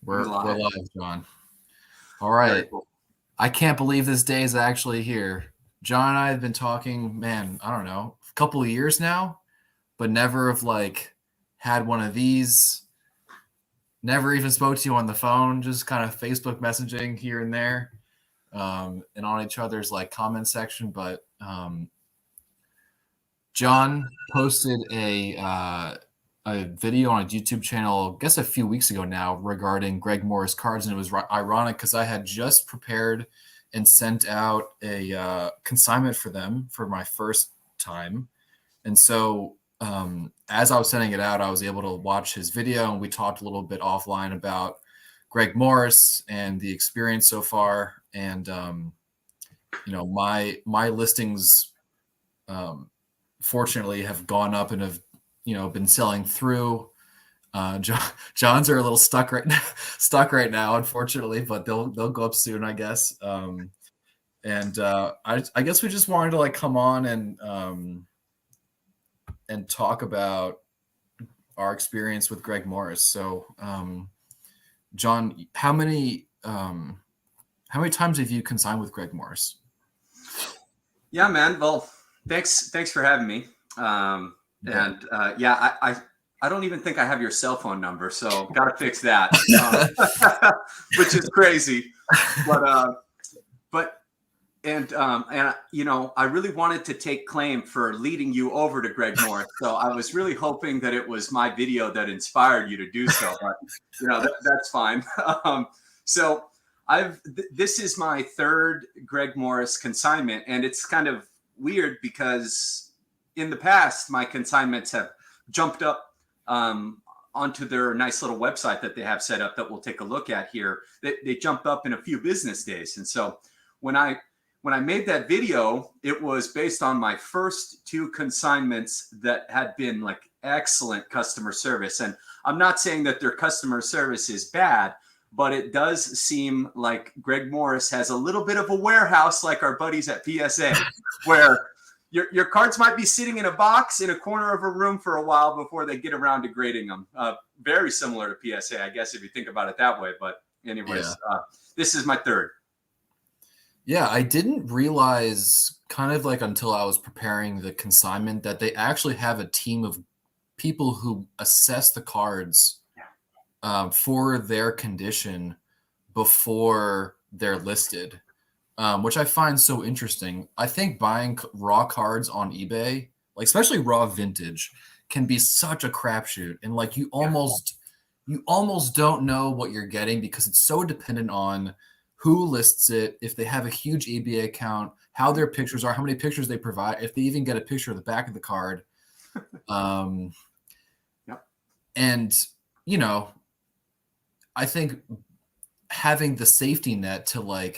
We're live, John. All Very right. cool. I can't believe this day is actually here. John and I have been talking, man, I don't know, a couple of years now, but never have had one of these. Never even spoke to you on the phone, just kind of Facebook messaging here and there, and on each other's comment section. But John posted a video on a YouTube channel, I guess a few weeks ago now, regarding Greg Morris cards, and it was ironic because I had just prepared and sent out a consignment for them for my first time, and so as I was sending it out, I was able to watch his video, and we talked a little bit offline about Greg Morris and the experience so far, and my listings fortunately have gone up and have been selling through. John's are a little stuck right now, unfortunately, but they'll go up soon, I guess. I guess we just wanted to come on and talk about our experience with Greg Morris. So, John, how many times have you consigned with Greg Morris? Yeah, man. Well, thanks for having me. I don't even think I have your cell phone number, so got to fix that, which is crazy. I really wanted to take claim for leading you over to Greg Morris. So I was really hoping that it was my video that inspired you to do so, but that's fine. This is my third Greg Morris consignment, and it's kind of weird because in the past, my consignments have jumped up onto their nice little website that they have set up that we'll take a look at here. They jumped up in a few business days. And so when I made that video, it was based on my first two consignments that had been excellent customer service. And I'm not saying that their customer service is bad, but it does seem like Greg Morris has a little bit of a warehouse like our buddies at PSA, where your cards might be sitting in a box in a corner of a room for a while before they get around to grading them. Very similar to PSA, I guess, if you think about it that way. But anyways, this is my third. Yeah, I didn't realize until I was preparing the consignment that they actually have a team of people who assess the cards for their condition before they're listed, which I find so interesting. I think buying raw cards on eBay, especially raw vintage, can be such a crapshoot, and you almost don't know what you're getting because it's so dependent on who lists it, if they have a huge eBay account, how their pictures are, how many pictures they provide, if they even get a picture of the back of the card. And I think having the safety net to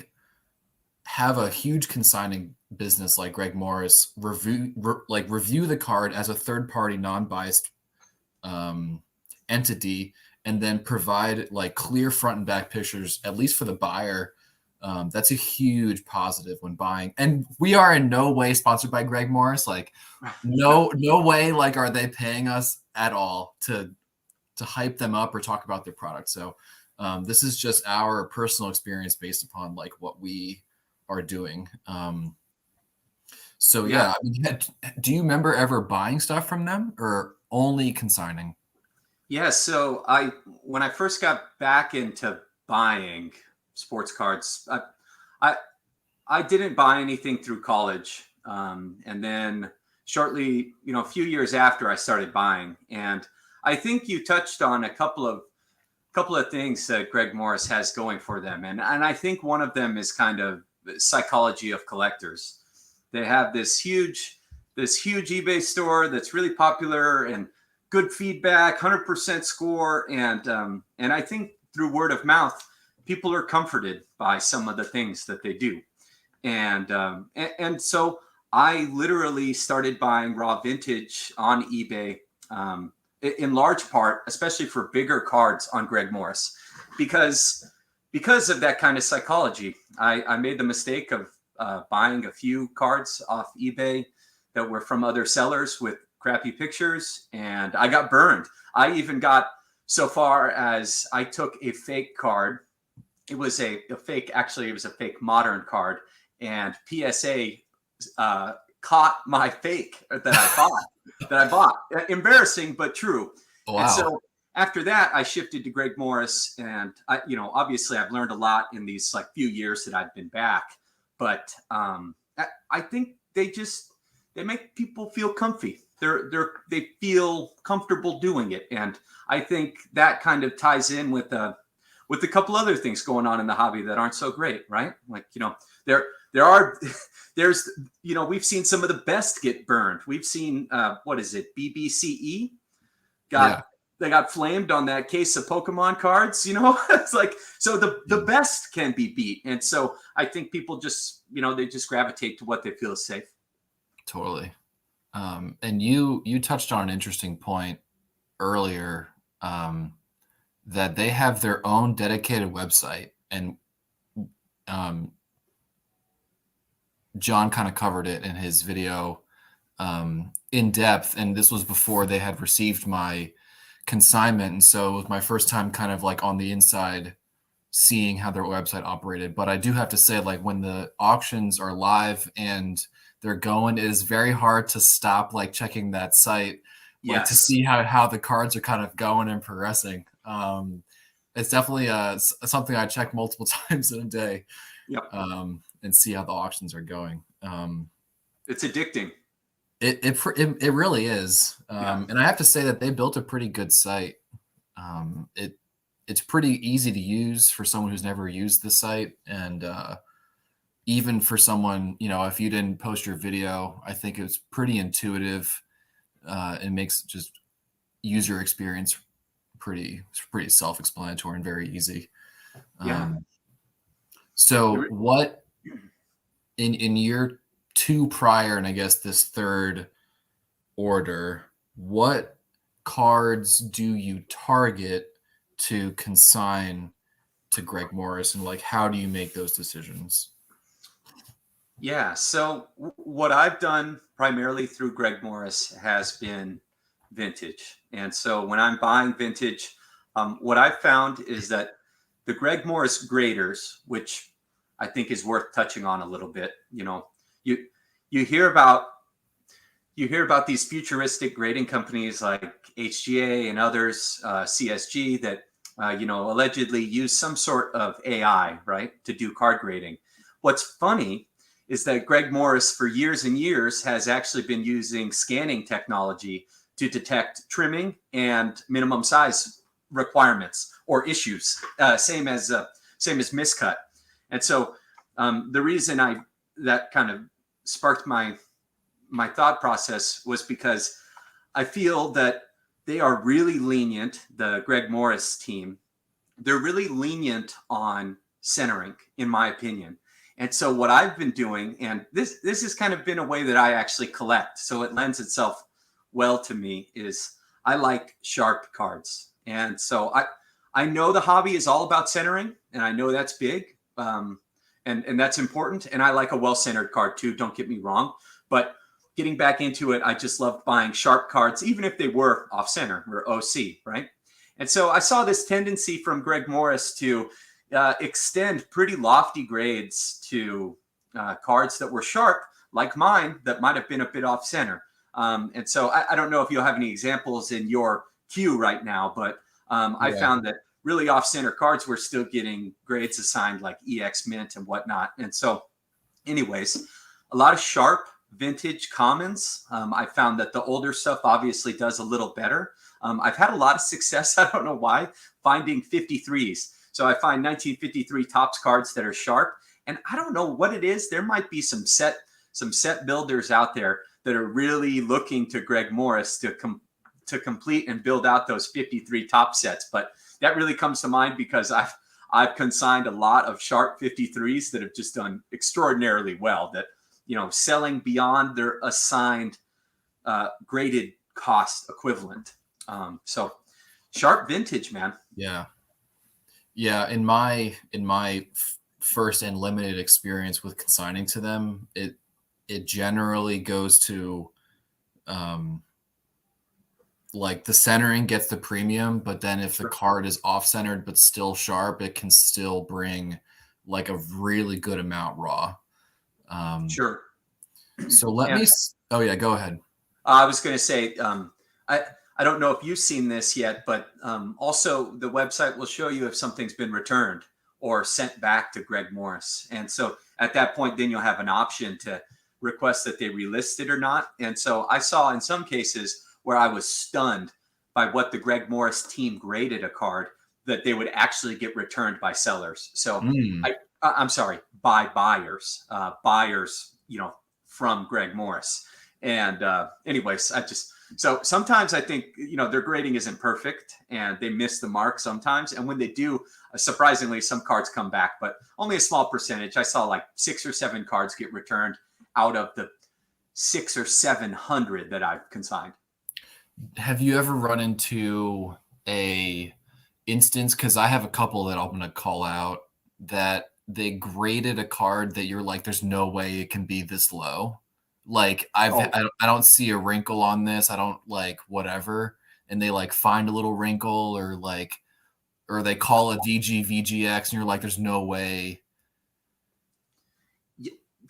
have a huge consigning business like Greg Morris review the card as a third-party, non-biased entity, and then provide clear front and back pictures, at least for the buyer. That's a huge positive when buying. And we are in no way sponsored by Greg Morris. No way are they paying us at all to hype them up or talk about their product. So this is just our personal experience based upon what we are doing. Do you remember ever buying stuff from them or only consigning? Yeah, so when I first got back into buying sports cards, I didn't buy anything through college, and then shortly, a few years after, I started buying. And I think you touched on a couple of things that Greg Morris has going for them, and I think one of them is kind of psychology of collectors. They have this huge eBay store that's really popular and good feedback, 100% score. And I think through word of mouth, people are comforted by some of the things that they do. And so I literally started buying raw vintage on eBay, in large part, especially for bigger cards on Greg Morris, because of that kind of psychology. I made the mistake of buying a few cards off eBay that were from other sellers with crappy pictures, and I got burned. I even got so far as I took a fake card. It was a fake, actually, it was a fake modern card. And PSA caught my fake that I bought. Embarrassing, but true. Wow. And so after that, I shifted to Greg Morris. And obviously I've learned a lot in these like few years that I've been back. But I think they make people feel comfy. They feel comfortable doing it. And I think that kind of ties in with a couple other things going on in the hobby that aren't so great, right? Like, there's we've seen some of the best get burned. We've seen what is it, BBCE they got flamed on that case of Pokemon cards. It's like, so the best can be beat. And so I think people just they just gravitate to what they feel is safe. Totally. And you touched on an interesting point earlier, that they have their own dedicated website, and John kind of covered it in his video in depth, and this was before they had received my consignment, and so it was my first time kind of like on the inside seeing how their website operated. But I do have to say, like, when the auctions are live and they're going, it is very hard to stop like checking that site, like to see how the cards are kind of going and progressing. It's definitely something I check multiple times in a day. Yep. And see how the auctions are going. It's addicting. It really is. And I have to say that they built a pretty good site. It's pretty easy to use for someone who's never used the site, and even for someone, if you didn't post your video, I think it's pretty intuitive. It makes just user experience pretty self-explanatory and very easy. So what in year 2 prior, and I guess this third order, what cards do you target to consign to Greg Morris, and like how do you make those decisions? Yeah, so what I've done primarily through Greg Morris has been vintage. And so when I'm buying vintage, what I've found is that the Greg Morris graders, which I think is worth touching on a little bit, you hear about these futuristic grading companies like HGA and others, CSG, that allegedly use some sort of AI, right, to do card grading. What's funny is that Greg Morris for years and years has actually been using scanning technology to detect trimming and minimum size requirements or issues, same as miscut. And so the reason that kind of sparked my thought process was because I feel that they are really lenient, the Greg Morris team. They're really lenient on centering, in my opinion. And so what I've been doing, and this has kind of been a way that I actually collect, so it lends itself well to me, is I like sharp cards. And so I know the hobby is all about centering, and I know that's big, and that's important. And I like a well-centered card too, don't get me wrong. But getting back into it, I just loved buying sharp cards, even if they were off-center or OC, right? And so I saw this tendency from Greg Morris to extend pretty lofty grades to cards that were sharp, like mine, that might have been a bit off center. And so I don't know if you'll have any examples in your queue right now, but I found that really off center cards were still getting grades assigned like EX Mint and whatnot. And so anyways, a lot of sharp vintage commons. I found that the older stuff obviously does a little better. I've had a lot of success, I don't know why, finding 53s. So I find 1953 Topps cards that are sharp, and I don't know what it is. There might be some set builders out there that are really looking to Greg Morris to complete and build out those 53 top sets. But that really comes to mind because I've consigned a lot of sharp 53s that have just done extraordinarily well, that selling beyond their assigned graded cost equivalent. So sharp vintage, man. Yeah, in my first and limited experience with consigning to them, it generally goes to like the centering gets the premium, but then if the Sure. card is off centered but still sharp, it can still bring like a really good amount raw. Sure. So let And me. Oh yeah, go ahead. I was going to say, I I don't know if you've seen this yet, but also the website will show you if something's been returned or sent back to Greg Morris, and so at that point, then you'll have an option to request that they relist it or not. And so I saw in some cases where I was stunned by what the Greg Morris team graded a card that they would actually get returned by sellers. So Mm. I'm sorry, by buyers, buyers, from Greg Morris. And anyways, so sometimes I think, their grading isn't perfect and they miss the mark sometimes. And when they do, surprisingly, some cards come back, but only a small percentage. I saw like 6 or 7 cards get returned out of the 600 or 700 that I've consigned. Have you ever run into a instance? Because I have a couple that I'm going to call out that they graded a card that you're like, there's no way it can be this low. Like Oh, I don't see a wrinkle on this. I don't like whatever. And they like find a little wrinkle or they call it VGX and you're like, there's no way.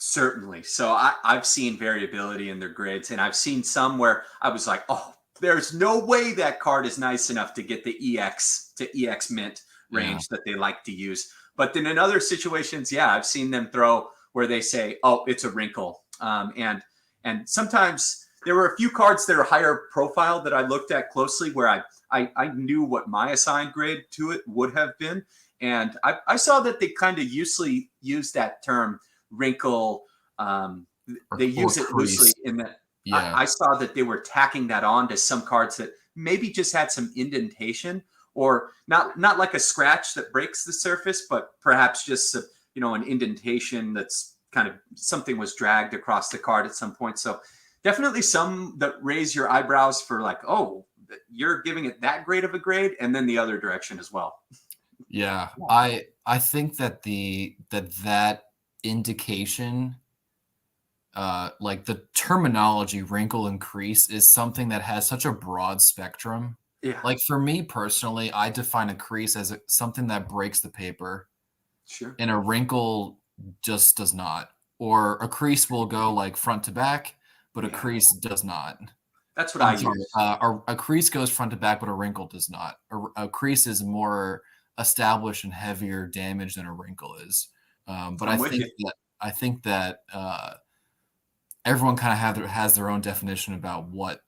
certainly. So I've seen variability in their grades, and I've seen some where I was like, oh, there's no way that card is nice enough to get the EX to EX mint Yeah. range that they like to use. But then in other situations, yeah, I've seen them throw where they say, oh, it's a wrinkle. And sometimes there were a few cards that are higher profile that I looked at closely where I knew what my assigned grade to it would have been. And I saw that they kind of usually use that term wrinkle. They Or use it loosely crease. in that Yeah. I saw that they were tacking that on to some cards that maybe just had some indentation or not like a scratch that breaks the surface, but perhaps just an indentation that's kind of something was dragged across the card at some point. So definitely some that raise your eyebrows for like, oh, you're giving it that great of a grade, and then the other direction as well. Yeah. I think that that indication like the terminology wrinkle and crease is something that has such a broad spectrum. Yeah, Like for me personally, I define a crease as something that breaks the paper, sure. and a wrinkle just does not. Or a crease will go like front to back, but a Yeah, crease does not. that's what I I'm sorry. use. A crease goes front to back, but a wrinkle does not. A crease is more established and heavier damage than a wrinkle is. But I'm with you. I think that everyone kind of has their own definition about what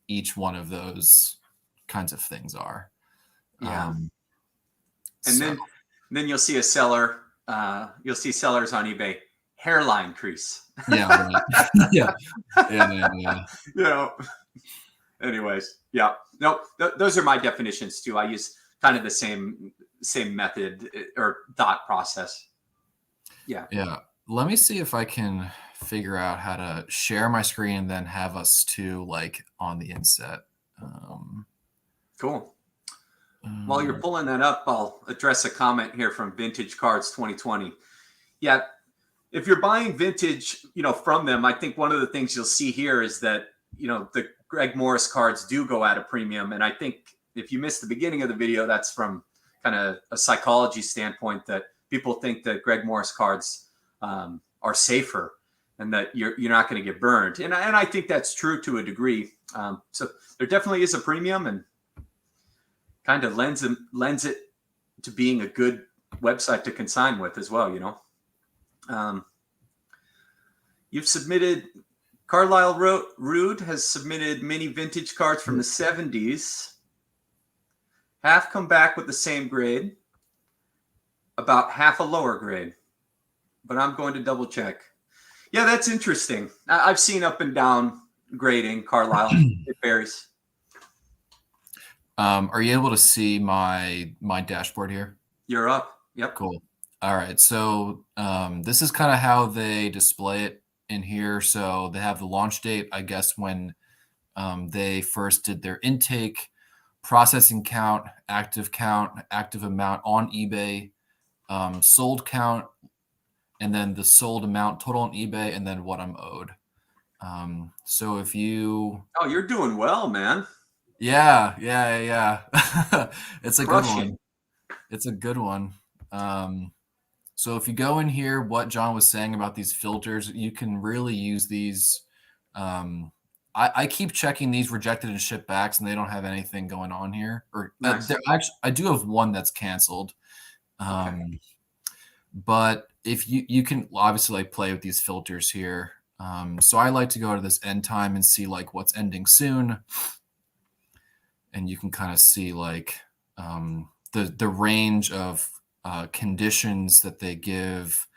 each one of those kinds of things are. Yeah. And So then you'll see a seller, you'll see sellers on eBay, hairline crease. yeah, right. Yeah, yeah. you know, anyways, yeah. No, those are my definitions too. I use kind of the same method or thought process. Yeah. Yeah. Let me see if I can figure out how to share my screen and then have us two like on the inset. Um, Cool. While you're pulling that up, I'll address a comment here from Vintage Cards 2020. Yeah, if you're buying vintage, from them, I think one of the things you'll see here is that, the Greg Morris cards do go at a premium. And I think if you missed the beginning of the video, that's from kind of a psychology standpoint that people think that Greg Morris cards are safer and that you're not going to get burned. And I think that's true to a degree. So there definitely is a premium and kind of lends it to being a good website to consign with as well. You've submitted, Carlisle Rude has submitted many vintage cards from the 70s. Half come back with the same grade, about half a lower grade. But I'm going to double check. Yeah, that's interesting. I've seen up and down grading, Carlisle. It varies. Are you able to see my dashboard here? You're up. Yep. Cool. All right. So this is kind of how they display it in here. So they have the launch date, I guess, when they first did their intake, processing count, active amount on eBay, sold count, and then the sold amount total on eBay, and then what I'm owed. So if you... Oh, you're doing well, man. Yeah. It's a good Crushing. one. It's a good one. So if you go in here, what John was saying about these filters, you can really use these. I keep checking these rejected and shipped backs, and they don't have anything going on here. Or Nice. actually, I do have one that's canceled. Okay. But if you can obviously like play with these filters here. So I like to go to this end time and see like what's ending soon, and you can kind of see like the range of conditions that they give.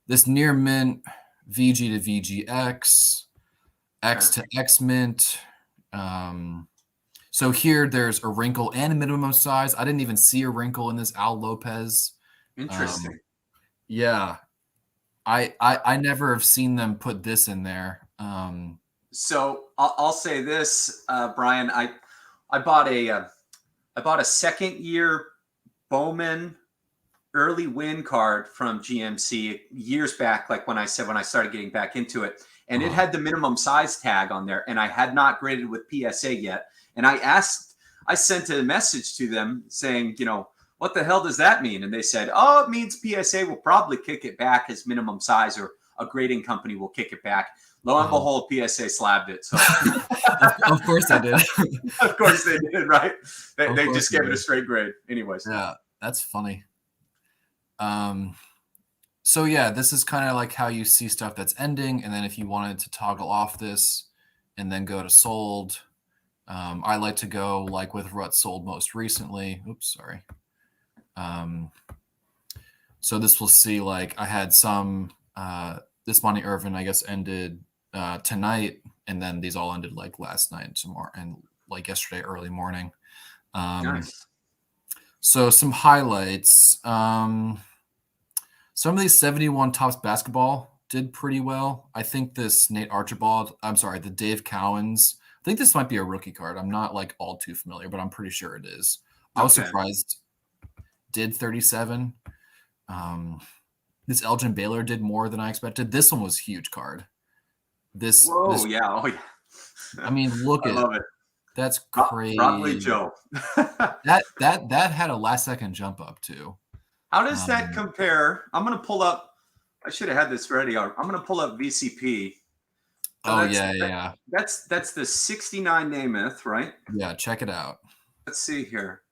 This near mint, VG to VGX, X to X mint. So here there's a wrinkle and a minimum size. I didn't even see a wrinkle in this Al Lopez. Interesting. Yeah, I never have seen them put this in there. So I'll say this, Brian. I bought a second year Bowman early win card from GMC years back, like when I started getting back into it, and it had the minimum size tag on there, and I had not graded with PSA yet. And I sent a message to them saying, what the hell does that mean? And they said, oh, it means PSA will probably kick it back as minimum size, or a grading company will kick it back. Lo and behold, PSA slabbed it. So of course they did. Of course they did, right? They just gave it a straight grade. Anyways. Yeah, that's funny. So yeah, this is kind of like how you see stuff that's ending, and then if you wanted to toggle off this and then go to sold, I like to go like with what sold most recently. Oops, sorry. So this will see like I had some this Monty Irvin, I guess, ended tonight, and then these all ended like last night and tomorrow and like yesterday early morning. Nice. So some highlights. Some of these 71 Topps basketball did pretty well. I think this Nate Archibald, I'm sorry, the Dave Cowens, I think this might be a rookie card. I'm not like all too familiar, but I'm pretty sure it is. I was surprised. Did 37. This Elgin Baylor did more than I expected. This one was a huge card. Yeah. Oh yeah. I mean, look at love it. That's crazy. Broadway Joe. that had a last second jump up too. How does that compare? I'm going to pull up. I should have had this ready. I'm going to pull up VCP. So yeah. That's the 69 Namath, right? Yeah, check it out. Let's see here.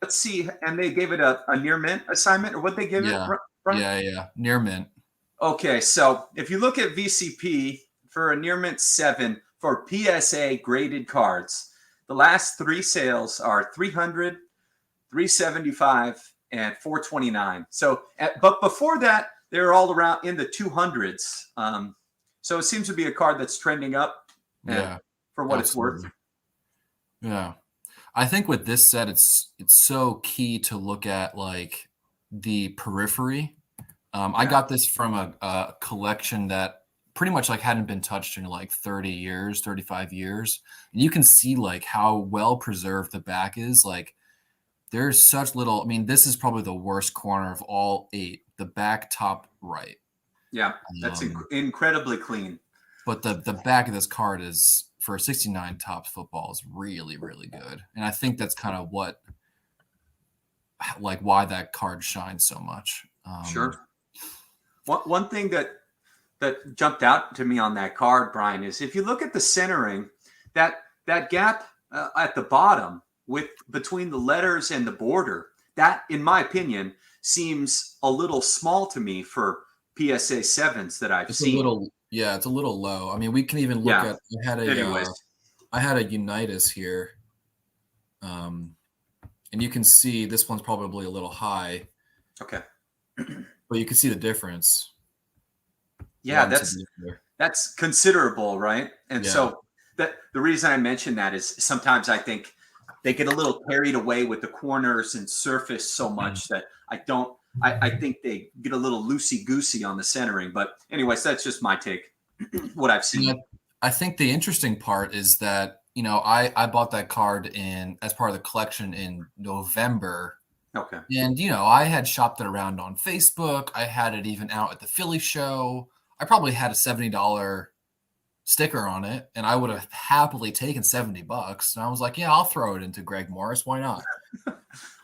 Let's see. And they gave it a near mint assignment, or what they give it? Brian? Yeah. Near mint. Okay, so if you look at VCP for a near mint 7 for PSA graded cards, the last 3 sales are 300, 375, and 429. So, but before that, they're all around in the 200s. So it seems to be a card that's trending up. For what it's worth. Yeah, I think with this set, it's so key to look at like the periphery. I got this from a collection that pretty much like hadn't been touched in like 30 years, 35 years. And you can see like how well preserved the back is. Like there's such little, I mean, this is probably the worst corner of all 8, the back top right. Yeah, that's incredibly clean. But the back of this card is, for 69 Topps football, is really, really good. And I think that's kind of why that card shines so much. Sure. One thing that jumped out to me on that card, Brian, is if you look at the centering, that gap at the bottom between the letters and the border, that, in my opinion, seems a little small to me for PSA 7s that I've seen. It's a little low. I mean, we can even look at. I had a Unitas here, and you can see this one's probably a little high. Okay. But you can see the difference. Yeah, that's considerable, right? And so the reason I mention that is sometimes I think they get a little carried away with the corners and surface so much that I think they get a little loosey-goosey on the centering. But anyways, that's just my take, what I've seen. I think the interesting part is that, I bought that card as part of the collection in November. Okay. And, I had shopped it around on Facebook. I had it even out at the Philly show. I probably had a $70 sticker on it, and I would have happily taken $70. And I was like, yeah, I'll throw it into Greg Morris. Why not? And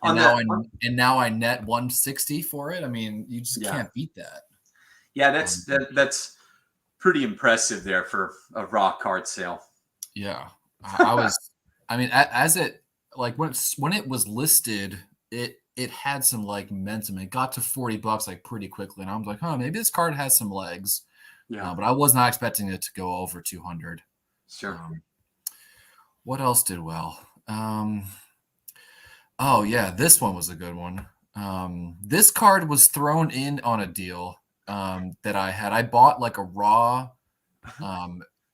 On now that, now I net 160 for it. I mean, you just yeah, can't beat that. yeah, that's pretty impressive there for a raw card sale. Yeah, I was. I mean, as it like when it was listed, it had some like momentum. It got to $40 like pretty quickly, and I was like, oh, maybe this card has some legs. Yeah, But I was not expecting it to go over 200. sure. What else did well? Oh yeah, this one was a good one. This card was thrown in on a deal that I had. I bought like a raw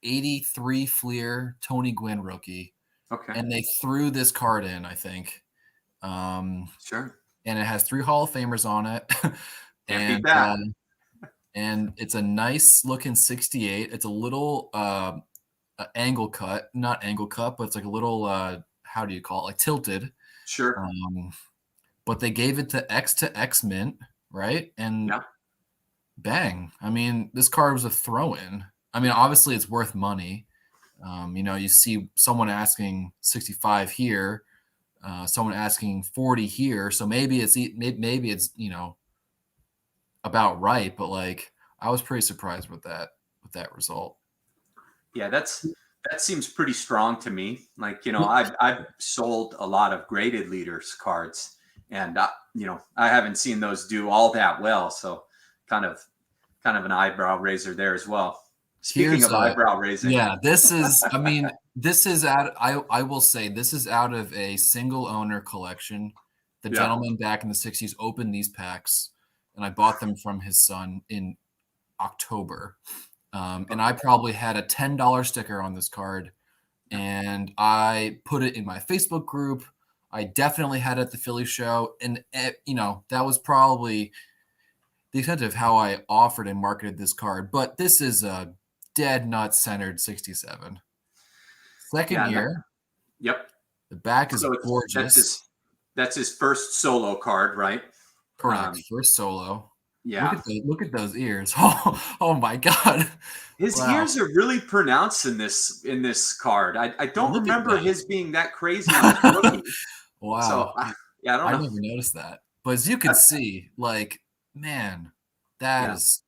83 Flear Tony Gwynn rookie, Okay, and they threw this card in, I think. sure. And it has 3 Hall of Famers on it. Can't beat and that. and it's a nice looking 68. It's a little angle cut, not angle cut, but it's like a little how do you call it? Like tilted. Sure. But they gave it to X mint, right? And Yeah. bang. I mean, this card was a throw-in. I mean, obviously it's worth money. You see someone asking 65 here, someone asking 40 here. So maybe it's about right, but like I was pretty surprised with that result. Yeah, that seems pretty strong to me. Like, I've sold a lot of graded leaders cards, and I haven't seen those do all that well. So kind of an eyebrow raiser there as well. Speaking of eyebrow raising, yeah, this is. I mean, this is out. I will say this is out of a single owner collection. The gentleman back in the '60s opened these packs, and I bought them from his son in October. And I probably had a $10 sticker on this card, and I put it in my Facebook group. I definitely had it at the Philly show, and that was probably the extent of how I offered and marketed this card. But this is a dead nut centered 67. Second year. Yep. The back is gorgeous. That's his first solo card, right? Correct. First solo. Yeah. Look at those ears. Oh my God. His ears are really pronounced in this card. I don't remember his being that crazy on the rookie. Wow. So, I don't know. I never noticed that. But as you can see, like, man, that is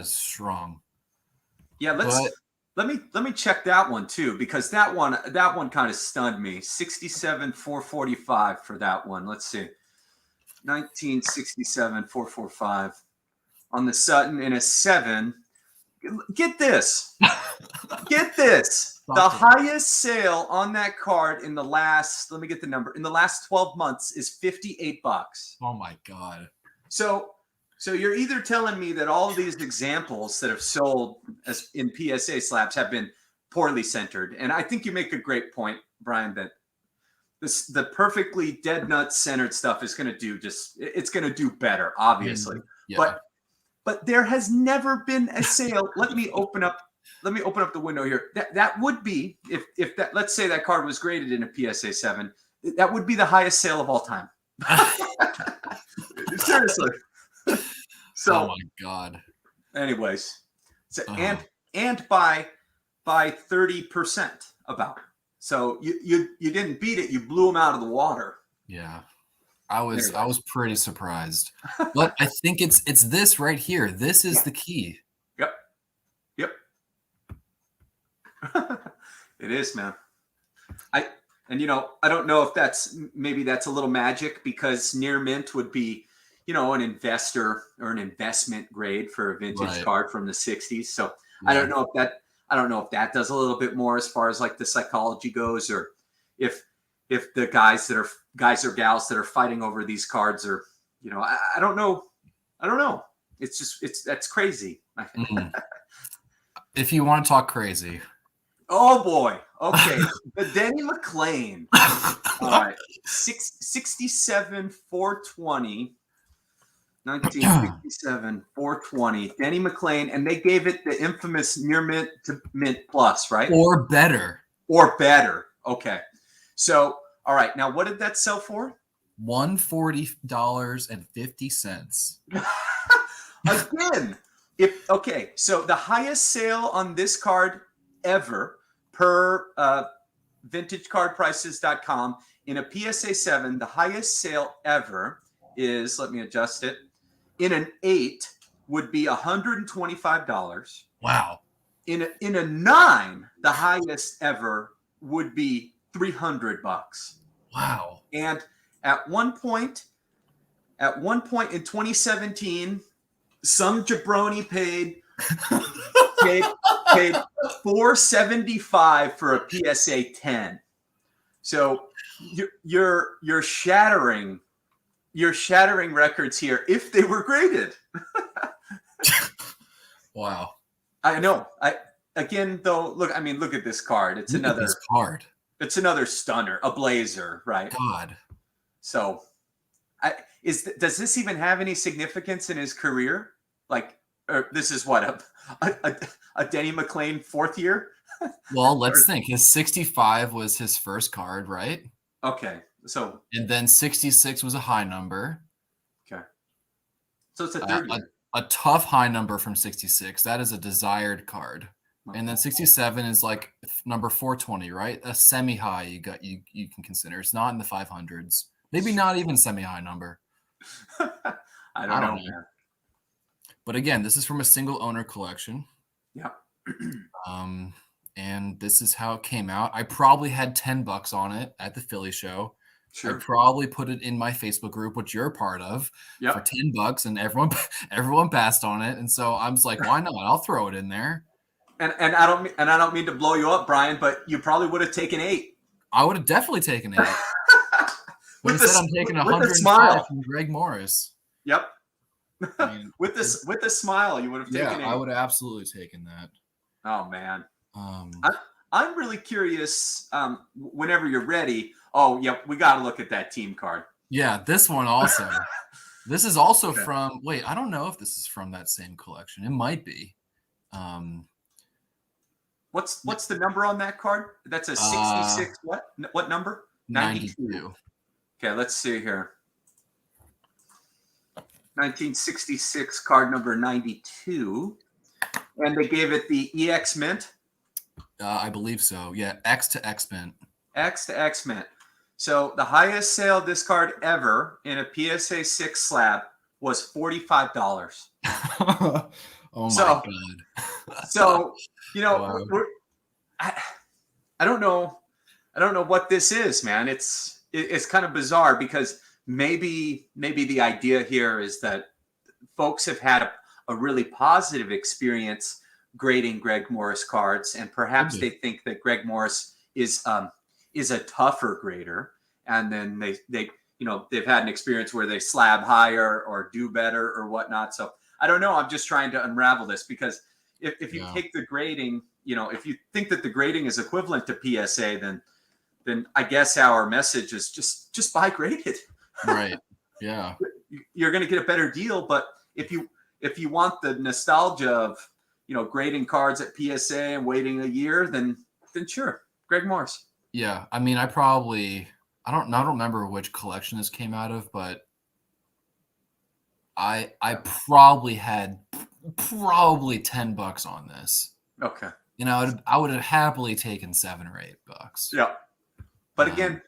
strong. Yeah, let me check that one too, because that one kind of stunned me. 67 445 for that one. Let's see. 1967 445 on the Sutton in a 7. Get this. Get this. The highest sale on that card in the last, let me get the number, in the last 12 months is $58. Oh my God. So you're either telling me that all of these examples that have sold as in PSA slabs have been poorly centered. And I think you make a great point, Brian, that the perfectly dead nut centered stuff is going to do it's going to do better, obviously. Yeah. But there has never been a sale. Let me open up the window here. That would be if that, let's say that card was graded in a PSA 7, that would be the highest sale of all time. Seriously. So, oh my God. Anyways, so and by 30% about. So you didn't beat it, you blew them out of the water. Yeah. I was pretty surprised. But I think it's this right here. This is the key. Yep. It is, man. I don't know if that's a little magic, because near mint would be, an investor or an investment grade for a vintage card from the 60s. So yeah. I don't know if that does a little bit more as far as like the psychology goes, or if the guys or gals that are fighting over these cards are, I don't know. That's crazy. Mm-hmm. If you want to talk crazy. Oh boy. Okay. The Denny Mcclain. All right. 67 420. 1967 420. Denny Mcclain, and they gave it the infamous near mint to mint plus, right? Or better. Okay. So, all right. Now, what did that sell for? $140.50. Again, so the highest sale on this card ever per vintagecardprices.com. In a PSA 7, the highest sale ever is, let me adjust it, in an 8 would be $125. Wow. In a 9, the highest ever would be $300. Wow. And at one point in 2017, some jabroni paid $475 for a PSA 10. So you're shattering records here if they were graded. Wow. I know. Again though, look at this card. It's another card. It's another stunner, a blazer, right? God. So, does this even have any significance in his career? Like, this is what a Denny Mcclain 4th year? Well, let's think. His 65 was his first card, right? Okay, so and then 66 was a high number. Okay, so it's a 3rd year. A tough high number from 66. That is a desired card. And then 67 is like number 420, right? A semi-high you can consider. It's not in the 500s. Maybe not even semi-high number. I don't know. Man. But again, this is from a single owner collection. Yeah. And this is how it came out. I probably had $10 on it at the Philly show. Sure. I probably put it in my Facebook group, which you're a part of, for $10, and everyone passed on it. And so I'm just like, why not? I'll throw it in there. And I don't mean to blow you up, Brian, but you probably would have taken 8. I would have definitely taken 8. But instead, I'm taking 105 from Greg Morris. Yep. I mean, with a smile, you would have taken 8. I would have absolutely taken that. Oh man. I'm really curious. Whenever you're ready. Oh, yep. We got to look at that team card. Yeah, this one also. This is also from. Wait, I don't know if this is from that same collection. It might be. What's the number on that card? That's a 66. What number? 92. Okay, let's see here. 1966 card number 92, and they gave it the EX Mint. I believe so. Yeah, X to X Mint. X to X Mint. So the highest sale of this card ever in a PSA 6 slab was $45. Oh my God. So wow. I don't know what this is, man. It's kind of bizarre because maybe the idea here is that folks have had a really positive experience grading Greg Morris cards, and perhaps they think that Greg Morris is a tougher grader, and then they've had an experience where they slab higher or do better or whatnot. So I don't know. I'm just trying to unravel this because if you take the grading, if you think that the grading is equivalent to PSA, then I guess our message is just buy graded. Right. Yeah. You're going to get a better deal, but if you want the nostalgia of grading cards at PSA and waiting a year, then sure, Greg Morris. Yeah, I mean, I don't remember which collection this came out of, but I probably had $10 on this. Okay. I would have happily taken $7 or $8. Yeah. But again,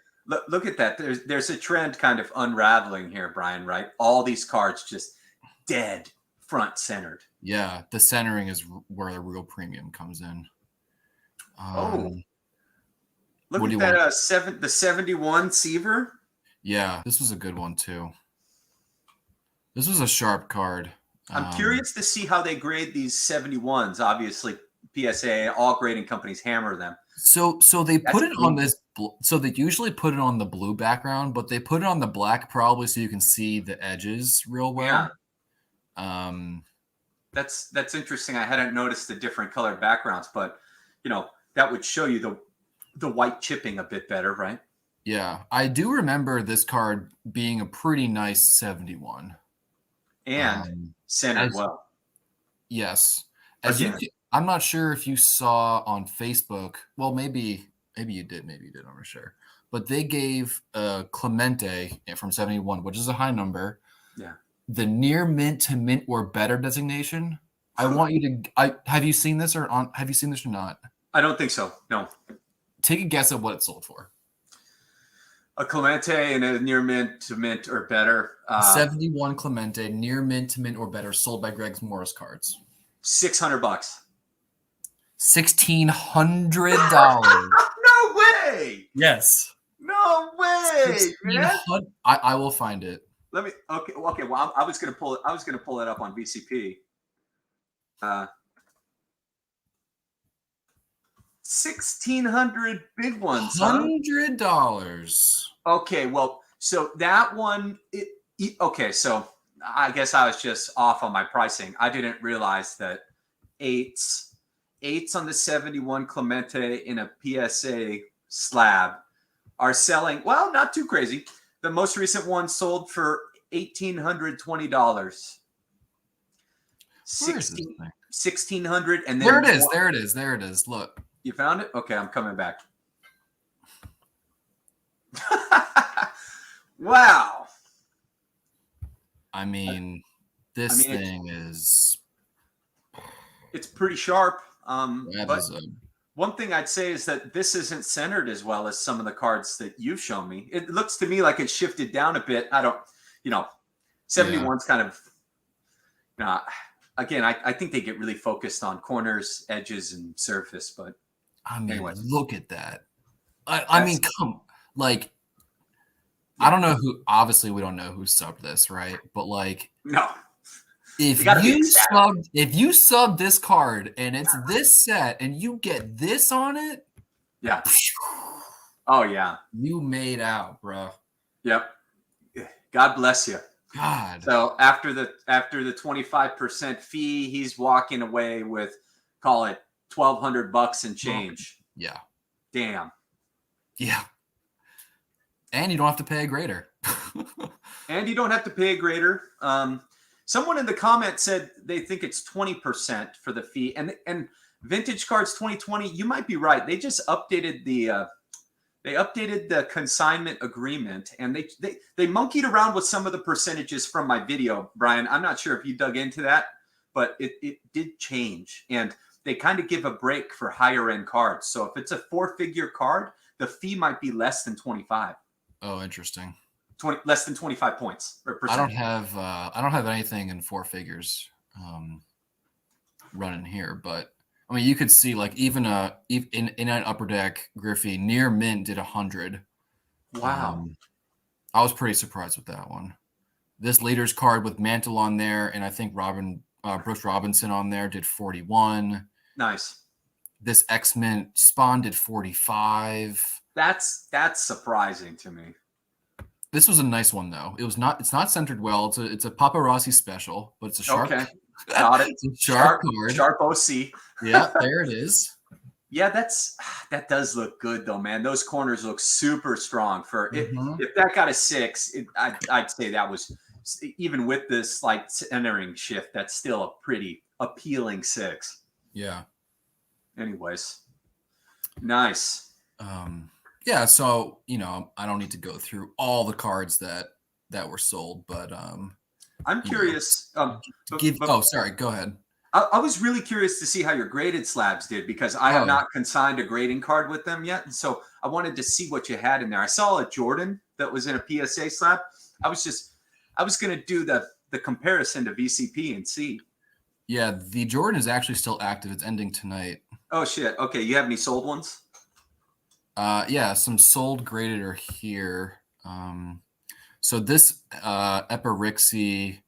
look at that. There's a trend kind of unraveling here, Brian, right? All these cards just dead front centered. Yeah, the centering is where the real premium comes in. Look at that the 71 Seaver. Yeah, this was a good one too. This was a sharp card. I'm curious to see how they grade these 71s. Obviously, PSA, all grading companies hammer them. So they put it on this. So they usually put it on the blue background, but they put it on the black probably so you can see the edges real well. Yeah. That's interesting. I hadn't noticed the different color backgrounds, but that would show you the white chipping a bit better, right? Yeah, I do remember this card being a pretty nice 71 and centered well. Yes, I'm not sure if you saw on Facebook. Well, maybe you did. Maybe you did. I'm not sure. But they gave Clemente from 71, which is a high number. Yeah. The near mint to mint or better designation. I want you to. Have you seen this or not? I don't think so. No. Take a guess at what it sold for. A Clemente and a near mint to mint or better. 71 Clemente, near mint to mint or better, sold by Greg's Morris Cards. $600. $1,600. No way! Yes. No way, man! I will find it. Let me. Okay. Well, I was gonna pull it. I was gonna pull it up on VCP. 1,600 big ones, huh? $100. Okay. Well, so that one. Okay. So I guess I was just off on my pricing. I didn't realize that eights on the 71 Clemente in a PSA slab are selling. Well, not too crazy. The most recent one sold for $1,820. 1,600, and then there it is. There it is. There it is. Look, you found it. Okay, I'm coming back. Wow. I mean, this thing is. It's pretty sharp. But one thing I'd say is that this isn't centered as well as some of the cards that you've shown me. It looks to me like it's shifted down a bit. I don't, 71's kind of, again, I think they get really focused on corners, edges, and surface. But I mean, anyways. Look at that. I mean, I don't know who. Obviously, we don't know who subbed this, right? But no. If you sub this card and it's this set and you get this on it, yeah. Oh yeah. You made out, bro. Yep. God bless you. God. So after the 25% fee, he's walking away with, call it $1,200 and change. Yeah. Damn. Yeah. And you don't have to pay a grader. Someone in the comments said they think it's 20% for the fee, and Vintage Cards 2020. You might be right. They just updated the consignment agreement, and they monkeyed around with some of the percentages from my video, Brian. I'm not sure if you dug into that, but it did change, and they kind of give a break for higher end cards. So if it's a 4-figure card, the fee might be less than 25. Oh, interesting. Less than 25 points or percent. I don't have anything in 4 figures running here, but I mean, you could see even in an upper deck Griffey near mint did 100. Wow. I was pretty surprised with that one. This leader's card with Mantle on there, and I think Brooks Robinson on there did 41. Nice. This X-Mint Spawn did 45. That's surprising to me. This was a nice one though. It's not centered well. It's a Paparazzi special, but it's a sharp. Okay. Got it. It's a sharp card. Sharp OC. Yeah, there it is. Yeah, that does look good though, man. Those corners look super strong for if that got a 6, I'd say that was, even with this centering shift, that's still a pretty appealing 6. Yeah. Anyways. Nice. Yeah, so I don't need to go through all the cards that were sold, but I'm curious. Sorry, go ahead. I was really curious to see how your graded slabs did, because I have not consigned a grading card with them yet, and so I wanted to see what you had in there. I saw a Jordan that was in a PSA slab. I was going to do the comparison to VCP and see. Yeah, the Jordan is actually still active. It's ending tonight. Oh shit. Okay, you have any sold ones? Yeah, some sold graded are here. So this Eparixi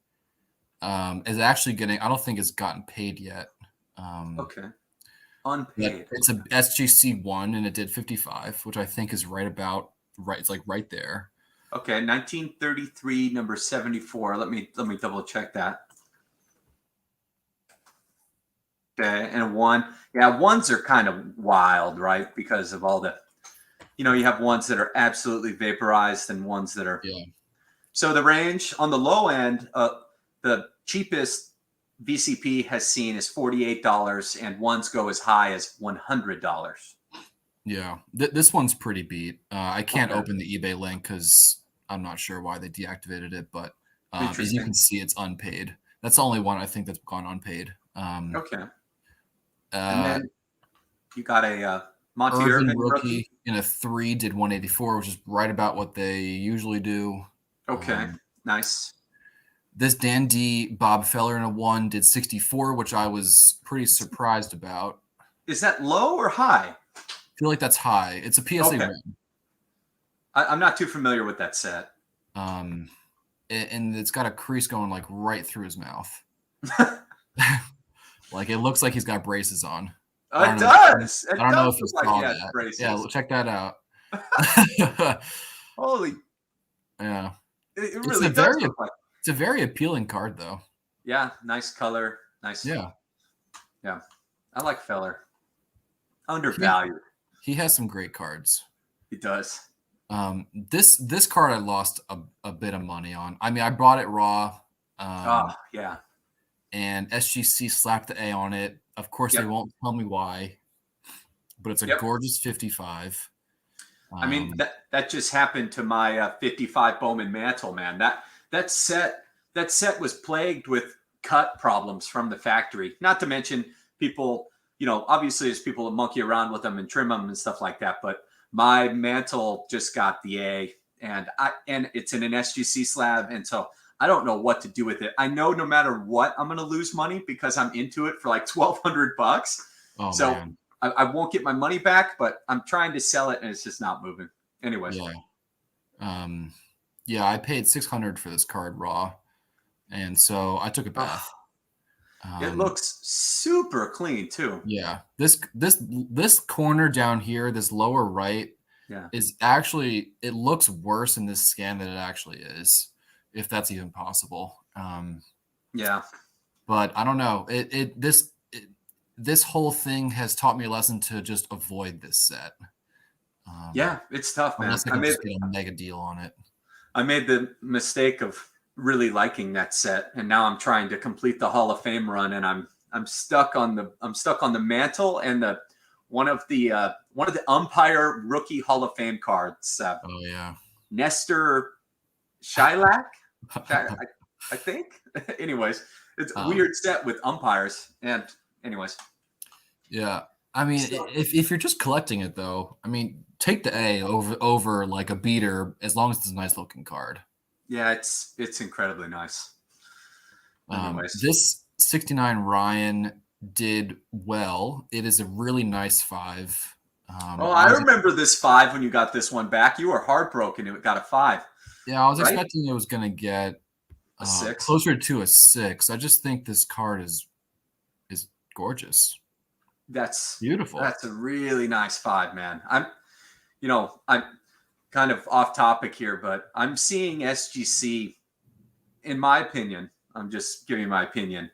is actually getting, I don't think it's gotten paid yet. Okay. Unpaid. It's a SGC1 and it did 55, which I think is right. It's right there. Okay, 1933, number 74. Let me double check that. Okay, and 1. Yeah, 1s are kind of wild, right? Because of all the, you have ones that are absolutely vaporized and ones that are. Yeah. So the range on the low end, the cheapest VCP has seen is $48, and ones go as high as $100. Yeah, this one's pretty beat. I can't open the eBay link because I'm not sure why they deactivated it, but as you can see, it's unpaid. That's the only one I think that's gone unpaid. Okay. You got a Monty Irvin Irvin rookie in a 3 did 184, which is right about what they usually do. Okay, nice. This Dan D Bob Feller in a 1 did 64, which I was pretty surprised about. Is that low or high? I feel like that's high. It's a PSA Okay. win. I'm not too familiar with that set. And it's got a crease going like right through his mouth. Like it looks like he's got braces on. It does. I don't know if you saw that. Braces. Yeah, check that out. Holy. Yeah. It really does look like. It's a very appealing card, though. Yeah, nice color. Nice. Yeah. Yeah. I like Feller. Undervalued. He has some great cards. He does. This card I lost a bit of money on. I mean, I bought it raw. Yeah. And SGC slapped the A on it. Of course, they won't tell me why, but it's a gorgeous 55. I mean, that just happened to my 55 Bowman Mantle, man. That set was plagued with cut problems from the factory. Not to mention people, obviously there's people that monkey around with them and trim them and stuff like that. But my Mantle just got the A, and it's in an SGC slab, and so I don't know what to do with it. I know no matter what, I'm going to lose money because I'm into it for like $1,200. Oh, so man. I won't get my money back, but I'm trying to sell it and it's just not moving. Anyways. Yeah. I paid $600 for this card raw, and so I took a bath. It looks super clean too. Yeah. This corner down here, this lower right, is actually, it looks worse in this scan than it actually is, if that's even possible. Yeah. But I don't know. This whole thing has taught me a lesson to just avoid this set. Yeah, it's tough, man. Unless I can just get a mega deal on it. I made the mistake of really liking that set, and now I'm trying to complete the Hall of Fame run, and I'm stuck on the Mantle and one of the umpire rookie Hall of Fame cards. Nestor Shilak, I think. Anyways, it's a weird set with umpires, and anyways. Yeah, I mean, if you're just collecting it, though, I mean, take the A over like a beater, as long as it's a nice looking card. Yeah, it's incredibly nice. Anyways. This 69 Ryan did well. It is a really nice 5. I remember this 5 when you got this one back. You were heartbroken. It got a 5. Yeah, I was expecting it was going to get a 6, closer to a 6. I just think this card is gorgeous. That's beautiful. That's a really nice 5, man. I'm kind of off topic here, but I'm seeing SGC, in my opinion, I'm just giving my opinion.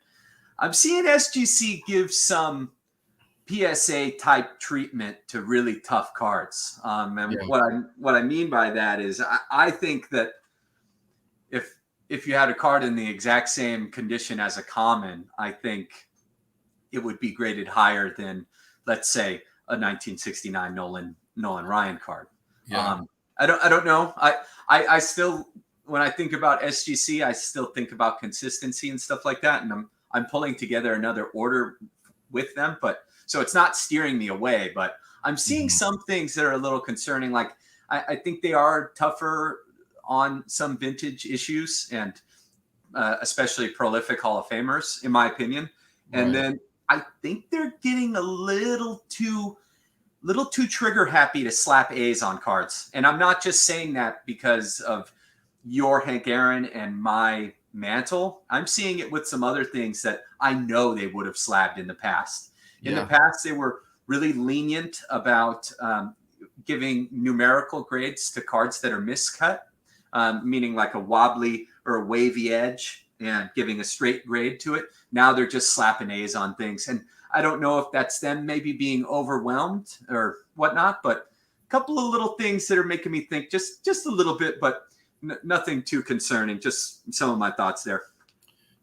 I'm seeing SGC give some PSA type treatment to really tough cards. What I mean by that is I think that if you had a card in the exact same condition as a common, I think it would be graded higher than, let's say, a 1969 Nolan Ryan card. Yeah. I don't know. I still, when I think about SGC, I still think about consistency and stuff like that. And I'm pulling together another order with them, but so it's not steering me away, but I'm seeing some things that are a little concerning. Like I think they are tougher on some vintage issues, and especially prolific Hall of Famers, in my opinion. And then I think they're getting a little too trigger happy to slap A's on cards. And I'm not just saying that because of your Hank Aaron and my Mantle. I'm seeing it with some other things that I know they would have slabbed in the past. In the past, they were really lenient about giving numerical grades to cards that are miscut, meaning like a wobbly or a wavy edge, and giving a straight grade to it. Now they're just slapping A's on things. And I don't know if that's them maybe being overwhelmed or whatnot, but a couple of little things that are making me think just a little bit, but nothing too concerning. Just some of my thoughts there.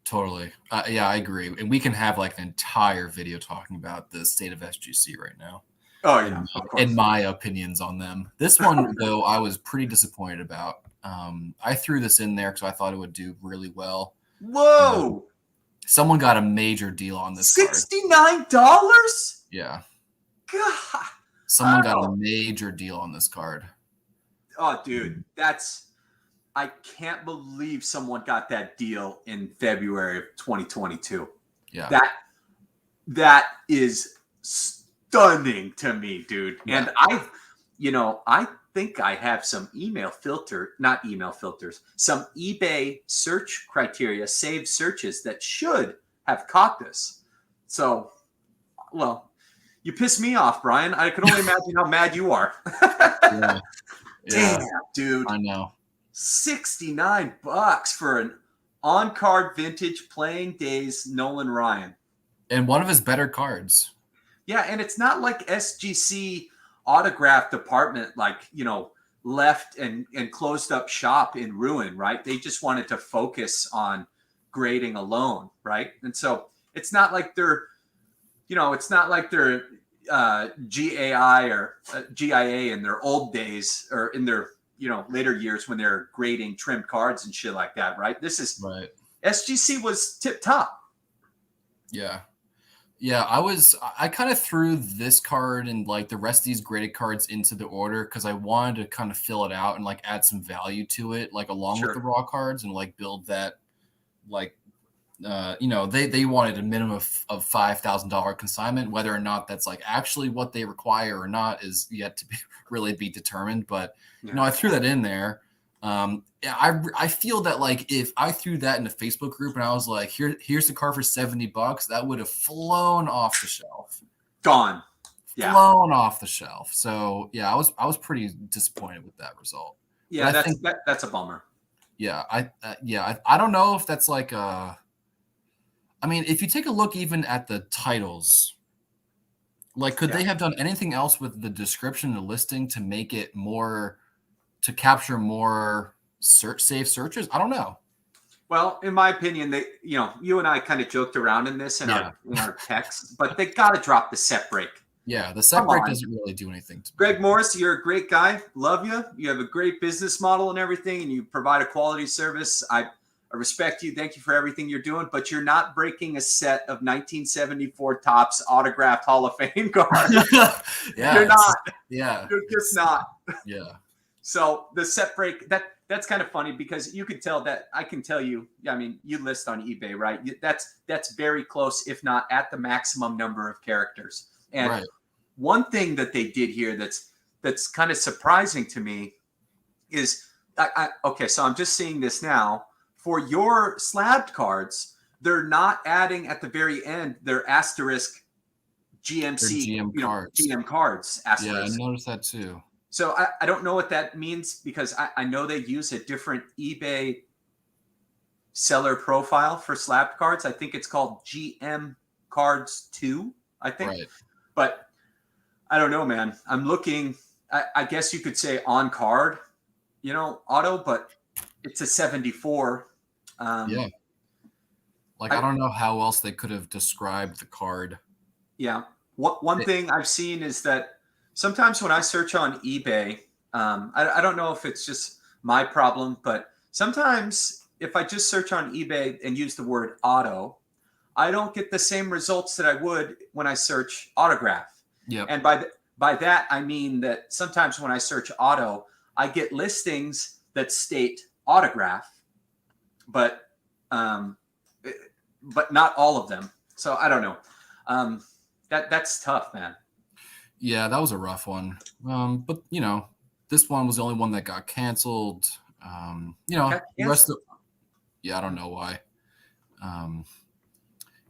Totally. Yeah, I agree. And we can have like an entire video talking about the state of SGC right now. Oh, yeah. And my opinions on them. This one, though, I was pretty disappointed about. I threw this in there because I thought it would do really well. Whoa! Someone got a major deal on this $69? Yeah. God. Someone got a Oh, major deal on this card. oh, dude, I can't believe someone got that deal in February of 2022. Yeah. That is stunning to me, dude. Yeah. And I think I have some not email filters, some eBay search criteria, saved searches that should have caught this. So, well, you pissed me off, Brian. I can only imagine how mad you are. Yeah. Damn, Yeah. dude. I know. $69 for an on-card vintage playing days Nolan Ryan. And one of his better cards. Yeah, and it's not like SGC autograph department, like, left and closed up shop in ruin, right? They just wanted to focus on grading alone, right? And so it's not like they're GAI or GIA in their old days or in their later years when they're grading trimmed cards and shit like that, right? This is right. SGC was tip top. Yeah. Yeah, I kind of threw this card and like the rest of these graded cards into the order because I wanted to kind of fill it out and like add some value to it, like along with the raw cards and like build that like they wanted a minimum of $5,000 consignment. Whether or not that's like actually what they require or not is yet to really be determined. But I threw that in there. I feel that like if I threw that in a Facebook group and I was like, here's the car for $70, that would have flown off the shelf. Gone. Yeah. Flown off the shelf. So yeah, I was pretty disappointed with that result. Yeah, that's a bummer. Yeah, I don't know if that's like I mean, if you take a look even at the titles, like could they have done anything else with the description and the listing to make it more to capture more safe searches? I don't know. Well, in my opinion, you and I kind of joked around in this in our text, but they got to drop the set break. Yeah, the set break doesn't really do anything to me. Greg Morris, you're a great guy. Love you. You have a great business model and everything, and you provide a quality service. I respect you. Thank you for everything you're doing, but you're not breaking a set of 1974 Topps autographed Hall of Fame cards. You're not. Yeah. You're just not. Yeah. So the set break, that's kind of funny because you could tell that I can tell you, I mean, you list on eBay, right? That's very close, if not at the maximum number of characters. And one thing that they did here that's kind of surprising to me is, okay, so I'm just seeing this now. For your slabbed cards, they're not adding at the very end their asterisk GMC, GM cards. Asterisk. Yeah, I noticed that too. So I don't know what that means because I know they use a different eBay seller profile for slabbed cards. I think it's called GM Cards 2, I think. Right. But I don't know, man. I'm looking, I guess you could say on card, auto, but it's a 74. Yeah. Like, I don't know how else they could have described the card. Yeah. One thing I've seen is that sometimes when I search on eBay, I don't know if it's just my problem, but sometimes if I just search on eBay and use the word auto, I don't get the same results that I would when I search autograph. Yeah. And by that, I mean that sometimes when I search auto, I get listings that state autograph, but not all of them. So I don't know. That's tough, man. Yeah, that was a rough one. But this one was the only one that got canceled. The rest of I don't know why.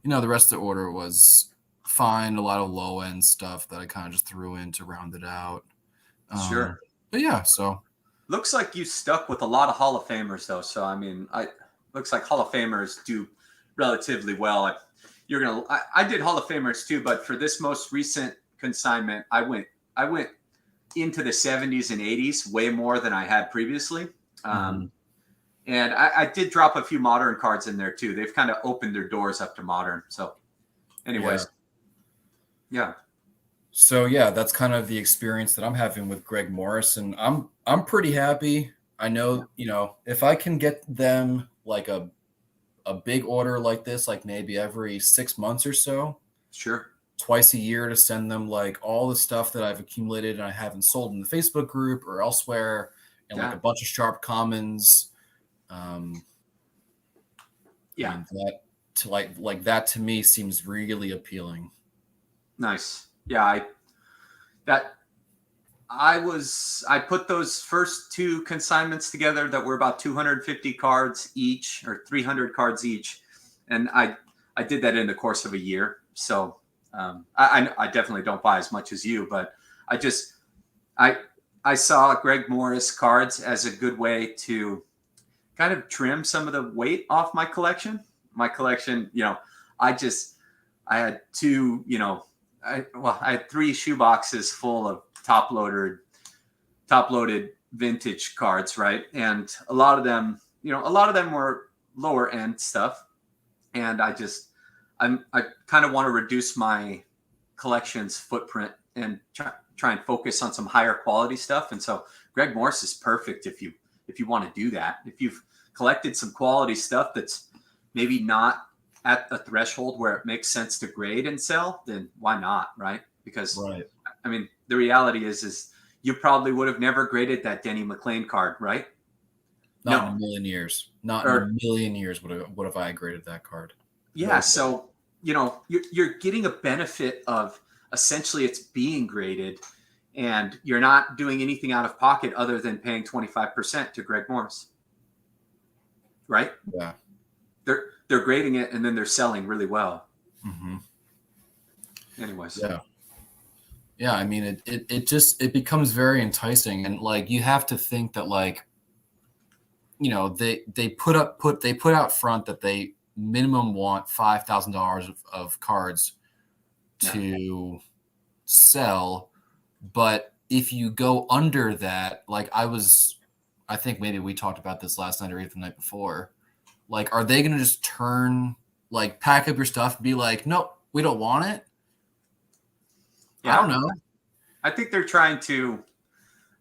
The rest of the order was fine. A lot of low end stuff that I kind of just threw in to round it out. Sure. But yeah, so looks like you stuck with a lot of Hall of Famers though. So I mean, looks like Hall of Famers do relatively well. I did Hall of Famers too, but for this most recent consignment, I went into the 70s and 80s way more than I had previously. And I did drop a few modern cards in there too. They've kind of opened their doors up to modern. So anyways, yeah. So yeah, that's kind of the experience that I'm having with Greg Morris, and I'm pretty happy. I know, if I can get them like a big order like this, like maybe every 6 months or so. Sure. twice a year to send them like all the stuff that I've accumulated and I haven't sold in the Facebook group or elsewhere, and like a bunch of sharp commons. I mean, that to like that to me seems really appealing. Nice. Yeah, I put those first two consignments together that were about 250 cards each or 300 cards each, and I did that in the course of a year. So I definitely don't buy as much as you, but I saw Greg Morris cards as a good way to kind of trim some of the weight off my collection. My collection, I had two, I had 3 shoe boxes full of top loaded vintage cards, right? And a lot of them were lower end stuff. And I kind of want to reduce my collection's footprint and try and focus on some higher quality stuff. And so Greg Morris is perfect if you want to do that. If you've collected some quality stuff that's maybe not at a threshold where it makes sense to grade and sell, then why not, right? Because I mean, the reality is you probably would have never graded that Denny Mcclain card, right? Not in a million years. Not in a million years would have I graded that card. Yeah, so you're getting a benefit of essentially it's being graded, and you're not doing anything out of pocket other than paying 25% to Greg Morris, right? Yeah, they're grading it and then they're selling really well. Mm-hmm. Anyways, yeah. I mean, it becomes very enticing, and like you have to think that like, they put out front that they minimum want $5,000 of cards to sell, but if you go under that, like I think maybe we talked about this last night or even the night before, like, are they going to just pack up your stuff and be like, nope, we don't want it? I don't know. I think they're trying to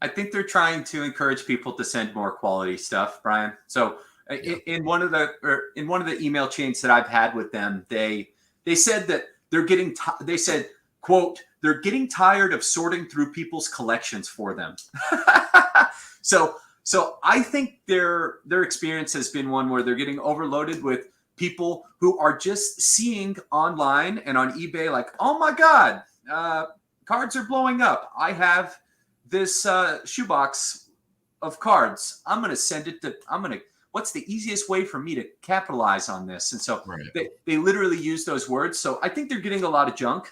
encourage people to send more quality stuff, Brian. So in one of the email chains that I've had with them, they said that they said, quote, they're getting tired of sorting through people's collections for them. So I think their experience has been one where they're getting overloaded with people who are just seeing online and on eBay like, oh my God, cards are blowing up. I have this shoebox of cards. I'm going to send it what's the easiest way for me to capitalize on this? And so they literally use those words. So I think they're getting a lot of junk.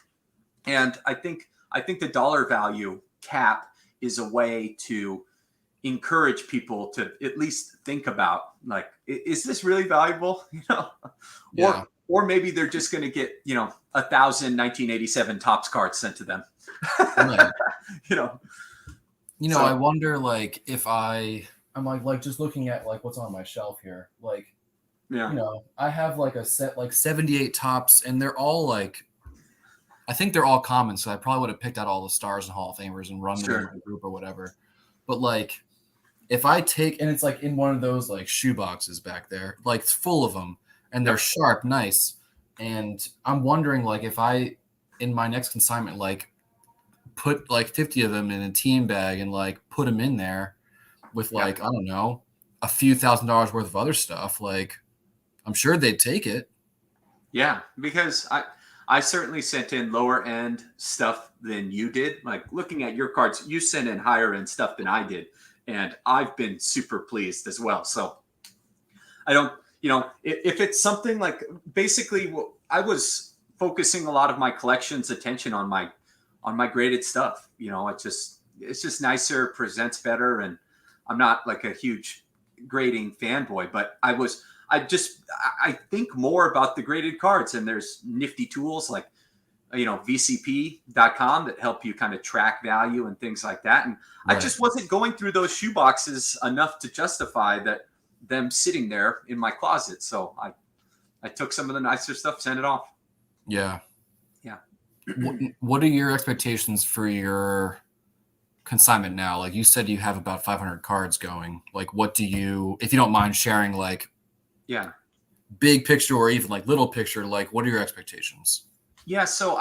And I think the dollar value cap is a way to encourage people to at least think about, like, is this really valuable? Or maybe they're just going to get, 1,000 1987 Topps cards sent to them. Right. So, I wonder, like, if I'm like just looking at like what's on my shelf here, like, I have like a set like 78 Topps, and they're all like, I think they're all common, so I probably would have picked out all the stars and Hall of Famers and run them in a group or whatever. But like, if I take, and it's like in one of those like shoe boxes back there, like it's full of them, and they're sharp, nice, and I'm wondering like if I in my next consignment like put like 50 of them in a team bag and like put them in there with like, I don't know, a few $1,000s worth of other stuff, like I'm sure they'd take it. Yeah, because I certainly sent in lower end stuff than you did. Like looking at your cards, you sent in higher end stuff than I did. And I've been super pleased as well. So I don't, if it's something like, basically I was focusing a lot of my collection's attention on my graded stuff. It's just nicer, presents better. And I'm not like a huge grading fanboy, but I think more about the graded cards, and there's nifty tools like, VCP.com that help you kind of track value and things like that. And I just wasn't going through those shoe boxes enough to justify them sitting there in my closet. So I took some of the nicer stuff, sent it off. Yeah. Yeah. What are your expectations for your consignment now? Like you said, you have about 500 cards going. Like, what do you, if you don't mind sharing, like, big picture or even like little picture, like what are your expectations? Yeah, so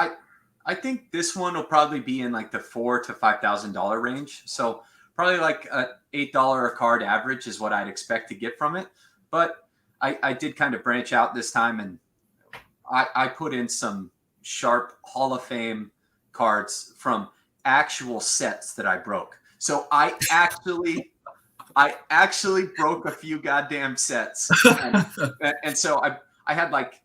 I think this one will probably be in like the $4,000 to $5,000 range. So probably like a $8 a card average is what I'd expect to get from it. But I did kind of branch out this time, and I put in some sharp Hall of Fame cards from actual sets that I broke. So I actually broke a few goddamn sets, and so I had like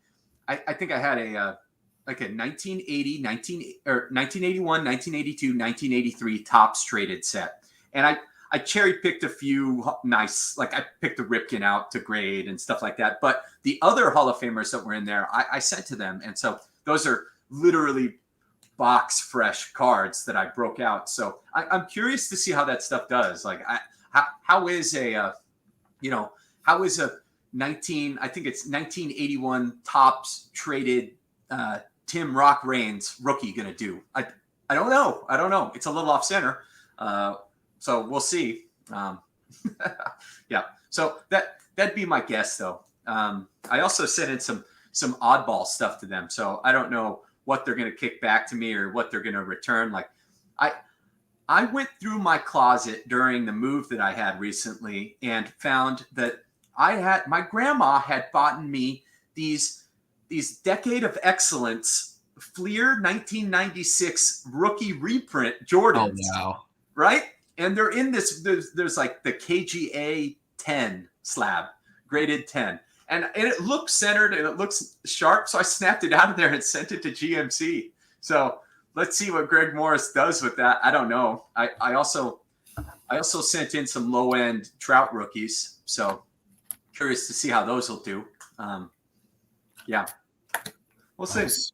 I think I had a like a 1980, 1981, 1982, 1983 Topps traded set, and I cherry picked a few nice, like I picked the Ripken out to grade and stuff like that. But the other Hall of Famers that were in there, I sent to them, and so those are literally box fresh cards that I broke out. So I'm curious to see how that stuff does. Like, how is a 1981 Topps traded Tim Rock Reigns rookie gonna do? I don't know. It's a little off center. So we'll see. Yeah. So that'd be my guess, though. I also sent in some oddball stuff to them, so I don't know what they're going to kick back to me or what they're going to return. Like, I went through my closet during the move that I had recently and found that my grandma had bought me these Decade of Excellence Flear 1996 rookie reprint Jordans. Oh, wow. Right? And they're in this, there's like the KGA 10 slab, graded 10. And it looks centered and it looks sharp. So I snapped it out of there and sent it to GMC. So let's see what Greg Morris does with that. I don't know. I also sent in some low end Trout rookies. So curious to see how those will do. Yeah, we'll see. Nice.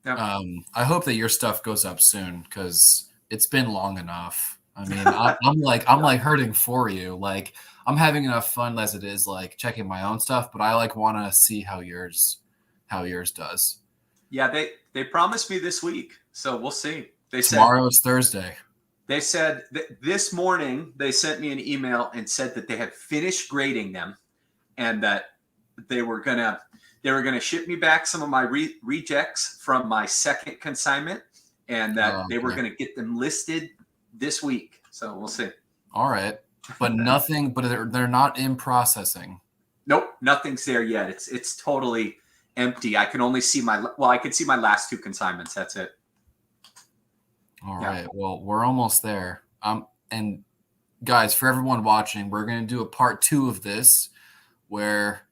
Yeah. I hope that your stuff goes up soon, because it's been long enough. I mean, I'm like hurting for you. Like, I'm having enough fun as it is, like checking my own stuff, but I like want to see how yours does. Yeah, they promised me this week, so we'll see. Tomorrow's Thursday. They said this morning they sent me an email and said that they had finished grading them, and that they were gonna ship me back some of my rejects from my second consignment, and that they were gonna get them listed this week. So we'll see. All right. But nothing, but they're not in processing. Nope, nothing's there yet. It's totally empty. I can only see I can see my last two consignments. That's it. All right. Well, we're almost there. And guys, for everyone watching, we're going to do a part 2 of this, where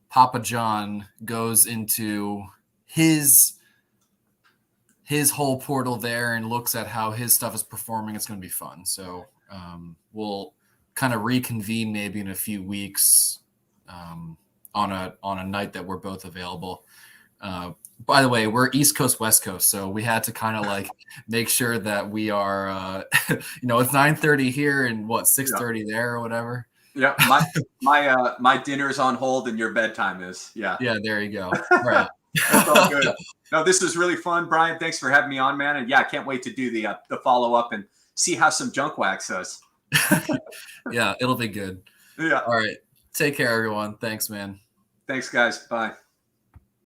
Papa John goes into his whole portal there and looks at how his stuff is performing. It's going to be fun. So we'll kind of reconvene maybe in a few weeks on a night that we're both available. By the way, we're East Coast, West Coast, so we had to kind of like make sure that we are, it's 9:30 here and 6:30 there or whatever. Yeah, my dinner's on hold and your bedtime is. Yeah. Yeah, there you go. All right. That's all good. No, this was really fun, Brian. Thanks for having me on, man. And yeah, I can't wait to do the follow up and see how some junk wax does. Yeah, it'll be good. Yeah. All right. Take care, everyone. Thanks, man. Thanks, guys. Bye.